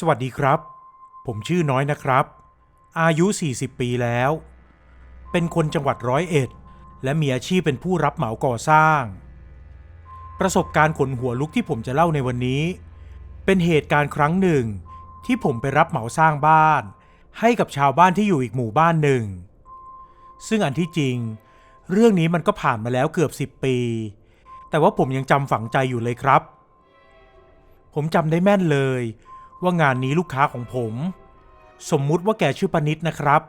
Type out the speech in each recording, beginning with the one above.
สวัสดีครับผมชื่อน้อยนะครับอายุ40ปีแล้วเป็นคนจังหวัด101และมีอาชีพเป็นผู้รับเหมาก่อสร้างประสบการณ์ขนหัวลุกที่ผมจะเล่าในวันนี้เป็นเหตุการณ์ครั้งหนึ่งที่ผมไปรับเหมาสร้างบ้านให้กับชาวบ้านที่อยู่อีกหมู่บ้านหนึ่งซึ่งอันที่จริงเรื่องนี้มันก็ผ่านมาแล้วเกือบ10ปีแต่ว่าผมยังจำฝังใจอยู่เลยครับผมจำได้แม่นเลยว่างานนี้ลูกค้าของผมสมมุติว่าแกชื่อปนิดนะครับ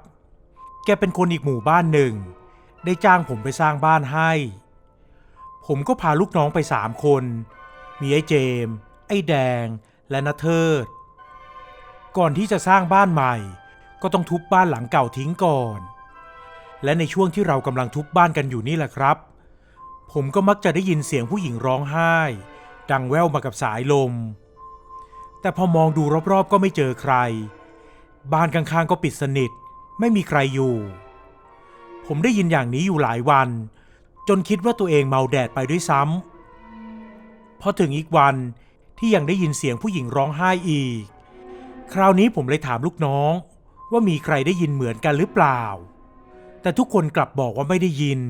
แกเป็นคนอีกหมู่บ้านหนึ่งได้จ้างผมไปสร้างบ้านให้ผมก็พาลูกน้องไป3คนมีไอ้เจมส์ไอ้แดงและณเทิดก่อนที่จะสร้างบ้านใหม่ก็ต้องทุบบ้านหลังเก่าทิ้งก่อนและในช่วงที่เรากำลังทุบบ้านกันอยู่นี่แหละครับผมก็มักจะได้ยินเสียงผู้หญิงร้องไห้ดังแว่วมากับสายลมแต่พอมองดูรอบๆก็ไม่เจอใครบ้านข้างๆก็ปิดสนิทไม่มีใครอยู่ผมได้ยินอย่างนี้อยู่หลายวันจนคิดว่าตัวเองเมาแดดไปด้วยซ้ำพอถึงอีกวันที่ยังได้ยินเสียงผู้หญิงร้องไห้อีกคราวนี้ผมเลยถามลูกน้องว่ามีใครได้ยินเหมือนกันหรือเปล่าแต่ทุกคนกลับบอกว่าไม่ได้ยิน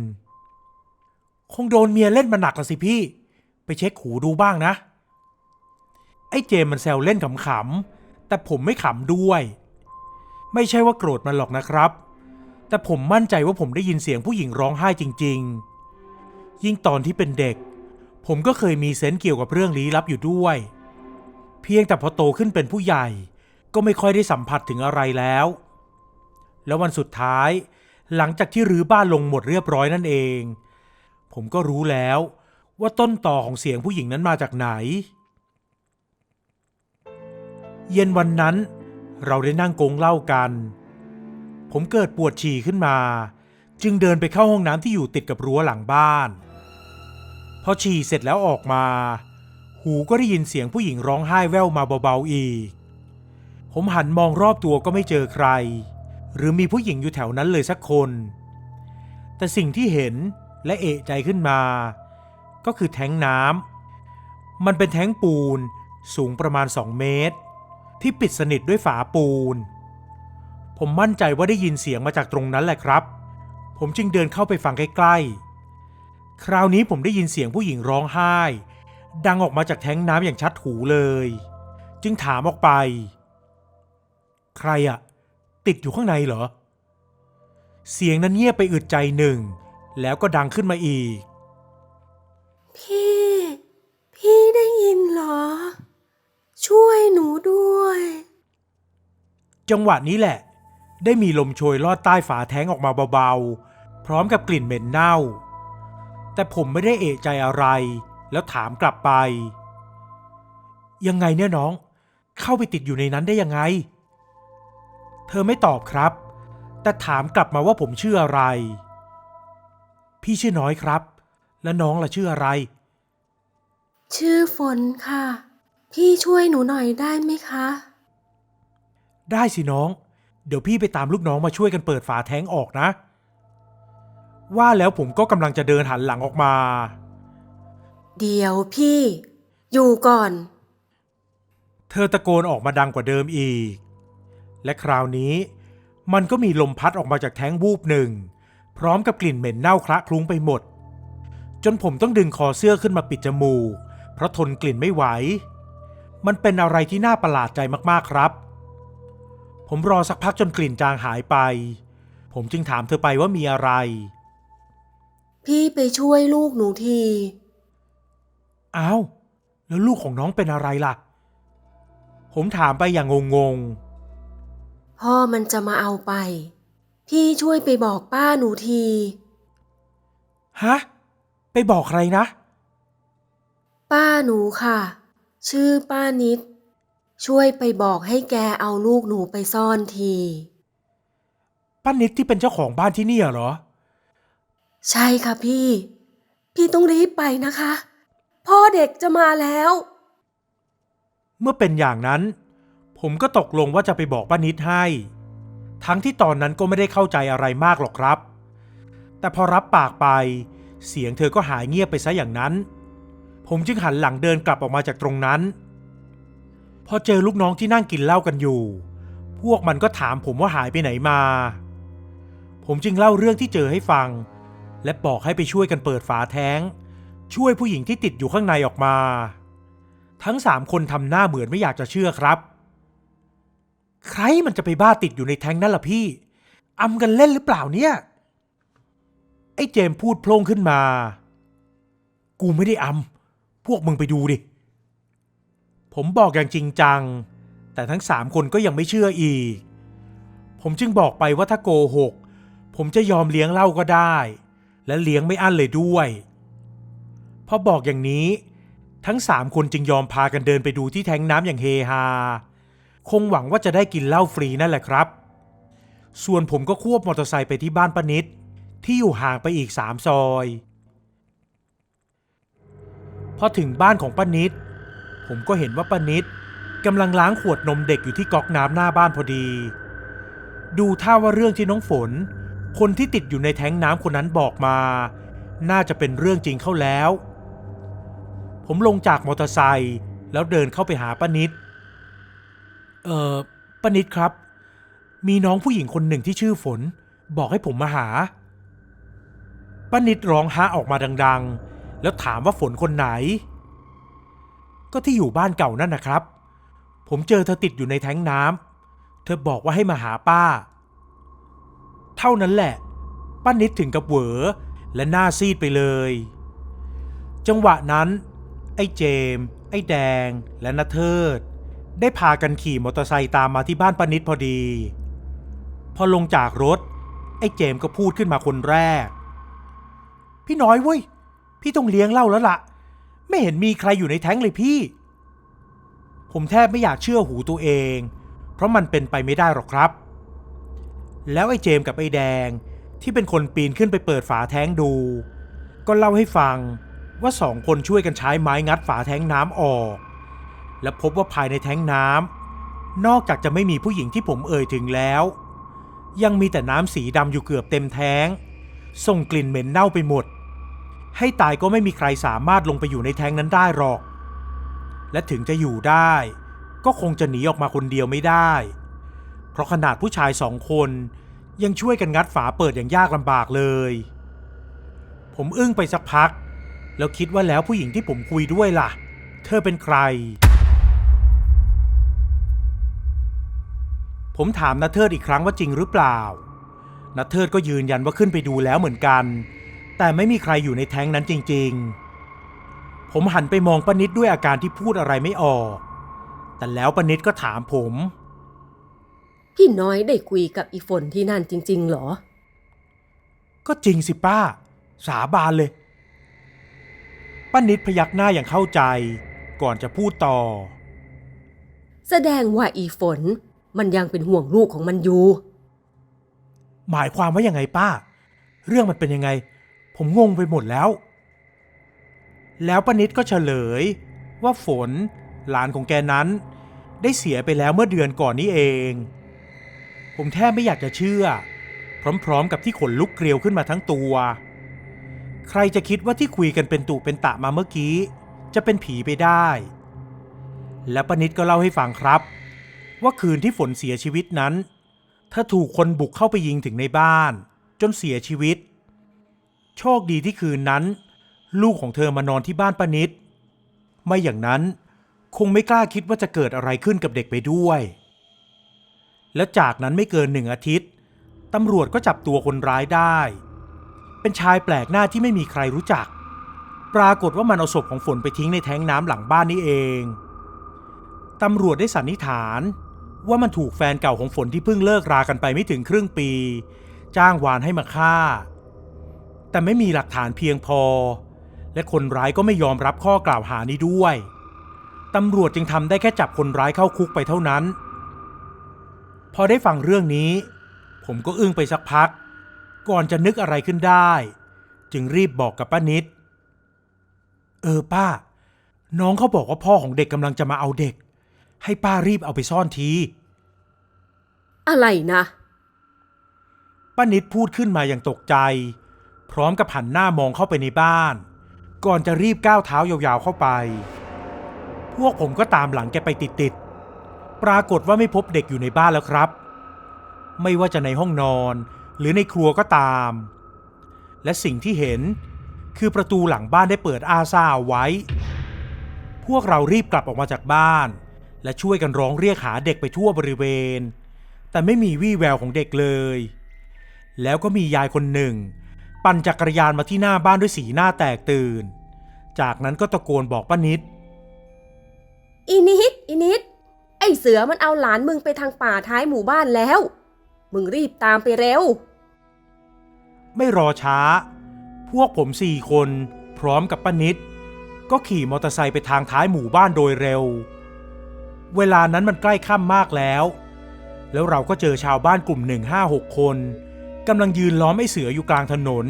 คงโดนเมียเล่นมาหนักละสิพี่ไปเช็คหูดูบ้างนะไอ้เจมมันแซวเล่นขำๆแต่ผมไม่ขำด้วยไม่ใช่ว่าโกรธมันหรอกนะครับแต่ผมมั่นใจว่าผมได้ยินเสียงผู้หญิงร้องไห้จริงๆยิ่งตอนที่เป็นเด็กผมก็เคยมีเซนส์เกี่ยวกับเรื่องลี้ลับอยู่ด้วยเพียงแต่พอโตขึ้นเป็นผู้ใหญ่ก็ไม่ค่อยได้สัมผัสถึงอะไรแล้ววันสุดท้ายหลังจากที่รื้อบ้านลงหมดเรียบร้อยนั่นเองผมก็รู้แล้วว่าต้นต่อของเสียงผู้หญิงนั้นมาจากไหนเย็นวันนั้นเราได้นั่งกงเหล้ากันผมเกิดปวดฉี่ขึ้นมาจึงเดินไปเข้าห้องน้ำที่อยู่ติดกับรั้วหลังบ้านพอฉี่เสร็จแล้วออกมาหูก็ได้ยินเสียงผู้หญิงร้องไห้แว่วมาเบาๆอีกผมหันมองรอบตัวก็ไม่เจอใครหรือมีผู้หญิงอยู่แถวนั้นเลยสักคนแต่สิ่งที่เห็นและเอะใจขึ้นมาก็คือแท้งน้ำมันเป็นแท้งปูนสูงประมาณ2 เมตรที่ปิดสนิทด้วยฝาปูนผมมั่นใจว่าได้ยินเสียงมาจากตรงนั้นแหละครับผมจึงเดินเข้าไปฟังใกล้ๆคราวนี้ผมได้ยินเสียงผู้หญิงร้องไห้ดังออกมาจากแท้งน้ำอย่างชัดหูเลยจึงถามออกไปใครอะติดอยู่ข้างในเหรอเสียงนั้นเงียบไปอึดใจหนึ่งแล้วก็ดังขึ้นมาอีกพี่ได้ยินเหรอช่วยหนูด้วยจังหวะนี้แหละได้มีลมโชยลอดใต้ฝาแท้งออกมาเบาๆพร้อมกับกลิ่นเหม็นเน่าแต่ผมไม่ได้เอะใจอะไรแล้วถามกลับไปยังไงเนี่ยน้องเข้าไปติดอยู่ในนั้นได้ยังไงเธอไม่ตอบครับแต่ถามกลับมาว่าผมชื่ออะไรพี่ชื่อน้อยครับและน้องล่ะชื่ออะไรชื่อฝนค่ะพี่ช่วยหนูหน่อยได้ไหมคะได้สิน้องเดี๋ยวพี่ไปตามลูกน้องมาช่วยกันเปิดฝาแท้งออกนะว่าแล้วผมก็กำลังจะเดินหันหลังออกมาเดี๋ยวพี่อยู่ก่อนเธอตะโกนออกมาดังกว่าเดิมอีกและคราวนี้มันก็มีลมพัดออกมาจากแท้งวูบหนึ่งพร้อมกับกลิ่นเหม็นเน่าคละคลุ้งไปหมดจนผมต้องดึงคอเสื้อขึ้นมาปิดจมูกเพราะทนกลิ่นไม่ไหวมันเป็นอะไรที่น่าประหลาดใจมากๆครับผมรอสักพักจนกลิ่นจางหายไปผมจึงถามเธอไปว่ามีอะไรพี่ไปช่วยลูกหนูทีอ้าวแล้วลูกของน้องเป็นอะไรล่ะผมถามไปอย่างงงพ่อมันจะมาเอาไปพี่ช่วยไปบอกป้าหนูทีๆฮะไปบอกใครนะป้าหนูค่ะชื่อป้านิดช่วยไปบอกให้แกเอาลูกหนูไปซ่อนทีป้านิดที่เป็นเจ้าของบ้านที่นี่เหรอใช่ค่ะพี่ต้องรีบไปนะคะพ่อเด็กจะมาแล้วเมื่อเป็นอย่างนั้นผมก็ตกลงว่าจะไปบอกป้านิดให้ทั้งที่ตอนนั้นก็ไม่ได้เข้าใจอะไรมากหรอกครับแต่พอรับปากไปเสียงเธอก็หายเงียบไปซะอย่างนั้นผมจึงหันหลังเดินกลับออกมาจากตรงนั้น พอเจอลูกน้องที่นั่งกินเหล้ากันอยู่พวกมันก็ถามผมว่าหายไปไหนมาผมจึงเล่าเรื่องที่เจอให้ฟังและบอกให้ไปช่วยกันเปิดฝาแท้งช่วยผู้หญิงที่ติดอยู่ข้างในออกมาทั้ง3 คนทำหน้าเหมือนไม่อยากจะเชื่อครับใครมันจะไปบ้าติดอยู่ในแท้งนั่นล่ะพี่อำกันเล่นหรือเปล่าเนี่ยไอ้เจมส์พูดโพล่งขึ้นมากูไม่ได้อำพวกมึงไปดูดิผมบอกอย่างจริงจังแต่ทั้ง3 คนก็ยังไม่เชื่ออีกผมจึงบอกไปว่าถ้าโกหกผมจะยอมเลี้ยงเหล้าก็ได้และเลี้ยงไม่อั้นเลยด้วยพอบอกอย่างนี้ทั้ง3 คนจึงยอมพากันเดินไปดูที่แท้งน้ำอย่างเฮฮาคงหวังว่าจะได้กินเหล้าฟรีนั่นแหละครับส่วนผมก็ควบมอเตอร์ไซค์ไปที่บ้านป้านิดที่อยู่ห่างไปอีก3 ซอยพอถึงบ้านของป้านิดผมก็เห็นว่าป้านิดกำลังล้างขวดนมเด็กอยู่ที่ก๊อกน้ำหน้าบ้านพอดีดูท่าว่าเรื่องที่น้องฝนคนที่ติดอยู่ในแท้งน้ำคนนั้นบอกมาน่าจะเป็นเรื่องจริงเข้าแล้วผมลงจากมอเตอร์ไซค์แล้วเดินเข้าไปหาป้านิดป้านิดครับมีน้องผู้หญิงคนหนึ่งที่ชื่อฝนบอกให้ผมมาหาป้านิดร้องฮะออกมาดังๆแล้วถามว่าฝนคนไหนก็ที่อยู่บ้านเก่านั่นนะครับผมเจอเธอติดอยู่ในแท้งน้ำเธอบอกว่าให้มาหาป้าเท่านั้นแหละป้านิดถึงกับเหวอและหน้าซีดไปเลยจังหวะนั้นไอ้เจมส์ไอ้แดงและณเทิดได้พากันขี่มอเตอร์ไซค์ตามมาที่บ้านป้านิดพอดีพอลงจากรถไอ้เจมส์ก็พูดขึ้นมาคนแรกพี่น้อยเว้ยพี่ต้องเลี้ยงเหล้าแล้วล่ะไม่เห็นมีใครอยู่ในแท้งเลยพี่ผมแทบไม่อยากเชื่อหูตัวเองเพราะมันเป็นไปไม่ได้หรอกครับแล้วไอ้เจมส์กับไอ้แดงที่เป็นคนปีนขึ้นไปเปิดฝาแท้งดูก็เล่าให้ฟังว่า2 คนช่วยกันใช้ไม้งัดฝาแท้งน้ำออกและพบว่าภายในแท้งน้ำนอกจากจะไม่มีผู้หญิงที่ผมเอ่ยถึงแล้วยังมีแต่น้ำสีดำอยู่เกือบเต็มแท้งส่งกลิ่นเหม็นเน่าไปหมดให้ตายก็ไม่มีใครสามารถลงไปอยู่ในแท้งนั้นได้หรอกและถึงจะอยู่ได้ก็คงจะหนีออกมาคนเดียวไม่ได้เพราะขนาดผู้ชาย2 คนยังช่วยกันงัดฝาเปิดอย่างยากลำบากเลยผมอึ้งไปสักพักแล้วคิดว่าแล้วผู้หญิงที่ผมคุยด้วยล่ะเธอเป็นใครผมถามณเทิดอีกครั้งว่าจริงหรือเปล่าณเทิดก็ยืนยันว่าขึ้นไปดูแล้วเหมือนกันแต่ไม่มีใครอยู่ในแท้งนั้นจริงๆผมหันไปมองป้านิดด้วยอาการที่พูดอะไรไม่ออกแต่แล้วป้านิดก็ถามผมพี่น้อยได้คุยกับอีฝนที่นั่นจริงๆเหรอก็จริงสิป้าสาบานเลยป้านิดพยักหน้าอย่างเข้าใจก่อนจะพูดต่อแสดงว่าอีฝนมันยังเป็นห่วงลูกของมันอยู่หมายความว่ายังไงป้าเรื่องมันเป็นยังไงผมงงไปหมดแล้วป้านิดก็เฉลยว่าฝนหลานของแกนั้นได้เสียไปแล้วเมื่อเดือนก่อนนี้เองผมแทบไม่อยากจะเชื่อพร้อมๆกับที่ขนลุกเกลียวขึ้นมาทั้งตัวใครจะคิดว่าที่คุยกันเป็นตุเป็นตะมาเมื่อกี้จะเป็นผีไปได้และป้านิดก็เล่าให้ฟังครับว่าคืนที่ฝนเสียชีวิตนั้นเธอถูกคนบุกเข้าไปยิงถึงในบ้านจนเสียชีวิตโชคดีที่คืนนั้นลูกของเธอมานอนที่บ้านป้านิดไม่อย่างนั้นคงไม่กล้าคิดว่าจะเกิดอะไรขึ้นกับเด็กไปด้วยและจากนั้นไม่เกิน1 อาทิตย์ตำรวจก็จับตัวคนร้ายได้เป็นชายแปลกหน้าที่ไม่มีใครรู้จักปรากฏว่ามันเอาศพของฝนไปทิ้งในแท้งน้ำหลังบ้านนี่เองตำรวจได้สันนิษฐานว่ามันถูกแฟนเก่าของฝนที่เพิ่งเลิกรากันไปไม่ถึงครึ่งปีจ้างวานให้มาฆ่าแต่ไม่มีหลักฐานเพียงพอและคนร้ายก็ไม่ยอมรับข้อกล่าวหานี้ด้วยตำรวจจึงทำได้แค่จับคนร้ายเข้าคุกไปเท่านั้นพอได้ฟังเรื่องนี้ผมก็อึ้งไปสักพักก่อนจะนึกอะไรขึ้นได้จึงรีบบอกกับป้านิดป้าน้องเขาบอกว่าพ่อของเด็กกำลังจะมาเอาเด็กให้ป้ารีบเอาไปซ่อนทีอะไรนะป้านิดพูดขึ้นมาอย่างตกใจพร้อมกับหันหน้ามองเข้าไปในบ้านก่อนจะรีบก้าวเท้ายาวๆเข้าไปพวกผมก็ตามหลังแกไปติด ปรากฏว่าไม่พบเด็กอยู่ในบ้านแล้วครับไม่ว่าจะในห้องนอนหรือในครัวก็ตามและสิ่งที่เห็นคือประตูหลังบ้านได้เปิดอ้าซ่าเอาไว้พวกเรารีบกลับออกมาจากบ้านและช่วยกันร้องเรียกหาเด็กไปทั่วบริเวณแต่ไม่มีวี่แววของเด็กเลยแล้วก็มียายคนหนึ่งปั่นจักรยานมาที่หน้าบ้านด้วยสีหน้าแตกตื่นจากนั้นก็ตะโกนบอกป้านิดอีนิดไอเสือมันเอาหลานมึงไปทางป่าท้ายหมู่บ้านแล้วมึงรีบตามไปเร็วไม่รอช้าพวกผม4 คนพร้อมกับป้านิดก็ขี่มอเตอร์ไซค์ไปทางท้ายหมู่บ้านโดยเร็วเวลานั้นมันใกล้ค่ำมากแล้วเราก็เจอชาวบ้านกลุ่มหนึ่ง5-6 คนกำลังยืนล้อมไอ้เสืออยู่กลางถนน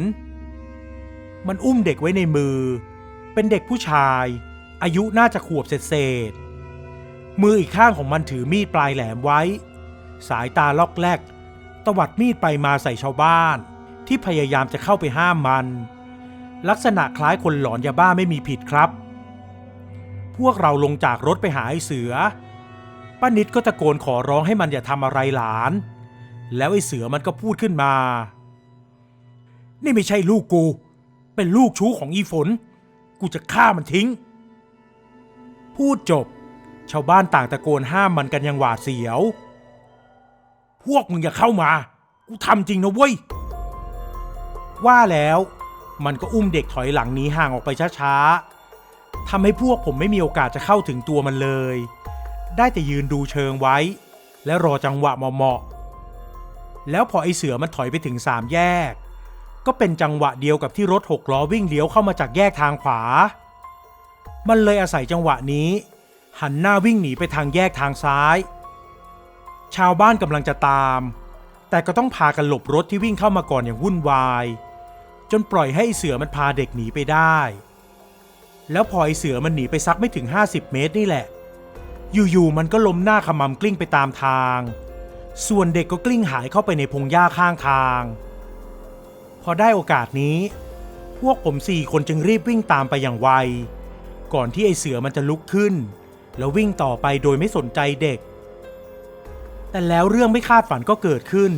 มันอุ้มเด็กไว้ในมือเป็นเด็กผู้ชายอายุน่าจะขวบเศษมืออีกข้างของมันถือมีดปลายแหลมไว้สายตาล็อกแลกตวัดมีดไปมาใส่ชาวบ้านที่พยายามจะเข้าไปห้ามมันลักษณะคล้ายคนหลอนยาบ้าไม่มีผิดครับพวกเราลงจากรถไปหาไอ้เสือป้านิดก็ตะโกนขอร้องให้มันอย่าทำอะไรหลานแล้วไอ้เสือมันก็พูดขึ้นมานี่ไม่ใช่ลูกกูเป็นลูกชู้ของอีฝนกูจะฆ่ามันทิ้งพูดจบชาวบ้านต่างตะโกนห้ามมันกันอย่างหวาดเสียวพวกมึงอย่าเข้ามากูทำจริงนะเว้ยว่าแล้วมันก็อุ้มเด็กถอยหลังหนีห่างออกไปช้าๆทำให้พวกผมไม่มีโอกาสจะเข้าถึงตัวมันเลยได้แต่ยืนดูเชิงไว้และรอจังหวะเหมาะๆแล้วพอไอ้เสือมันถอยไปถึง3 แยกก็เป็นจังหวะเดียวกับที่รถ6 ล้อวิ่งเลี้ยวเข้ามาจากแยกทางขวามันเลยอาศัยจังหวะนี้หันหน้าวิ่งหนีไปทางแยกทางซ้ายชาวบ้านกำลังจะตามแต่ก็ต้องพากันหลบรถที่วิ่งเข้ามาก่อนอย่างวุ่นวายจนปล่อยให้ไอ้เสือมันพาเด็กหนีไปได้แล้วพอไอ้เสือมันหนีไปสักไม่ถึง50 เมตรนี่แหละอยู่ๆมันก็ล้มหน้าขมำกลิ้งไปตามทางส่วนเด็กก็กลิ้งหายเข้าไปในพงหญ้าข้างทางพอได้โอกาสนี้พวกผม4 คนจึงรีบวิ่งตามไปอย่างไวก่อนที่ไอ้เสือมันจะลุกขึ้นแล้ววิ่งต่อไปโดยไม่สนใจเด็กแต่แล้วเรื่องไม่คาดฝันก็เกิดขึ้น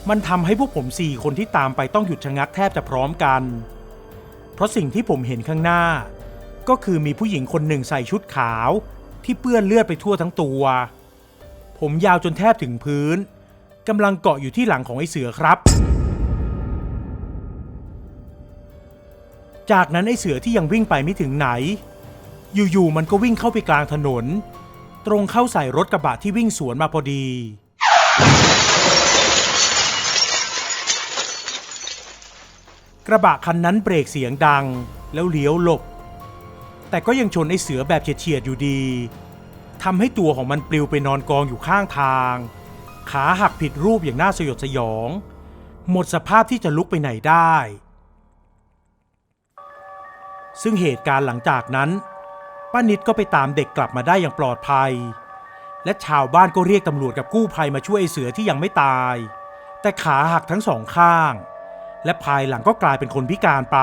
มันทำให้พวกผม4 คนที่ตามไปต้องหยุดชะงักแทบจะพร้อมกันเพราะสิ่งที่ผมเห็นข้างหน้าก็คือมีผู้หญิงคนหนึ่งใส่ชุดขาวที่เปื้อนเลือดไปทั่วทั้งตัวผมยาวจนแทบถึงพื้นกำลังเกาะอยู่ที่หลังของไอ้เสือครับจากนั้นไอ้เสือที่ยังวิ่งไปไม่ถึงไหนอยู่ๆมันก็วิ่งเข้าไปกลางถนนตรงเข้าใส่รถกระบะที่วิ่งสวนมาพอดีกระบะคันนั้นเบรกเสียงดังแล้วเลี้ยวหลบแต่ก็ยังชนไอ้เสือแบบเฉียดๆอยู่ดีทำให้ตัวของมันปลิวไปนอนกองอยู่ข้างทางขาหักผิดรูปอย่างน่าสยดสยองหมดสภาพที่จะลุกไปไหนได้ซึ่งเหตุการณ์หลังจากนั้นป้านิดก็ไปตามเด็กกลับมาได้อย่างปลอดภัยและชาวบ้านก็เรียกตำรวจกับกู้ภัยมาช่วยไอ้เสือที่ยังไม่ตายแต่ขาหักทั้ง2 ข้างและภายหลังก็กลายเป็นคนพิการไป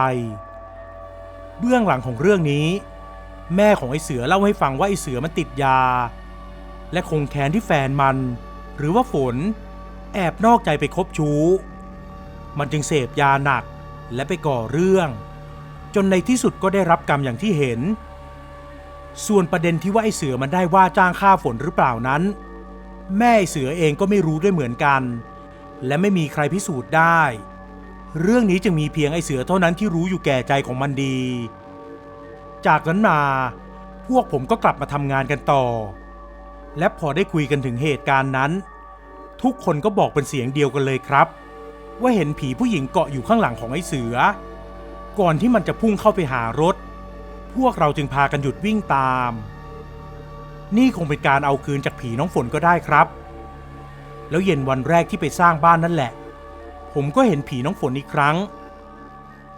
เบื้องหลังของเรื่องนี้แม่ของไอ้เสือเล่าให้ฟังว่าไอ้เสือมันติดยาและคงแค้นที่แฟนมันหรือว่าฝนแอบนอกใจไปคบชู้มันจึงเสพยาหนักและไปก่อเรื่องจนในที่สุดก็ได้รับกรรมอย่างที่เห็นส่วนประเด็นที่ว่าไอ้เสือมันได้ว่าจ้างฆ่าฝนหรือเปล่านั้นแม่ไอ้เสือเองก็ไม่รู้ด้วยเหมือนกันและไม่มีใครพิสูจน์ได้เรื่องนี้จึงมีเพียงไอ้เสือเท่านั้นที่รู้อยู่แก่ใจของมันดีจากนั้นมาพวกผมก็กลับมาทำงานกันต่อและพอได้คุยกันถึงเหตุการณ์นั้นทุกคนก็บอกเป็นเสียงเดียวกันเลยครับว่าเห็นผีผู้หญิงเกาะอยู่ข้างหลังของไอ้เสือก่อนที่มันจะพุ่งเข้าไปหารถพวกเราจึงพากันหยุดวิ่งตามนี่คงเป็นการเอาคืนจากผีน้องฝนก็ได้ครับแล้วเย็นวันแรกที่ไปสร้างบ้านนั่นแหละผมก็เห็นผีน้องฝนอีกครั้ง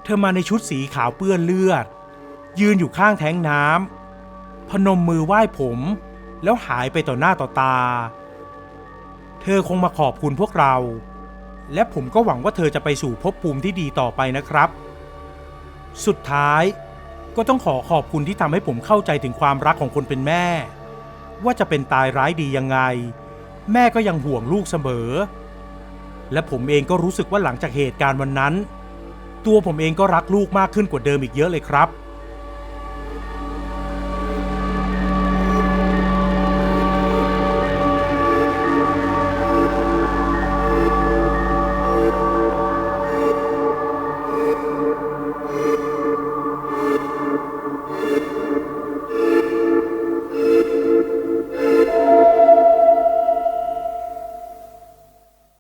เธอมาในชุดสีขาวเปื้อนเลือดยืนอยู่ข้างแท้งน้ำพนมมือไหว้ผมแล้วหายไปต่อหน้าต่อตาเธอคงมาขอบคุณพวกเราและผมก็หวังว่าเธอจะไปสู่ภพภูมิที่ดีต่อไปนะครับสุดท้ายก็ต้องขอบคุณที่ทำให้ผมเข้าใจถึงความรักของคนเป็นแม่ ว่าจะเป็นตายร้ายดียังไงแม่ก็ยังห่วงลูกเสมอและผมเองก็รู้สึกว่าหลังจากเหตุการณ์วันนั้นตัวผมเองก็รักลูกมากขึ้นกว่าเดิมอีกเยอะเลยครับ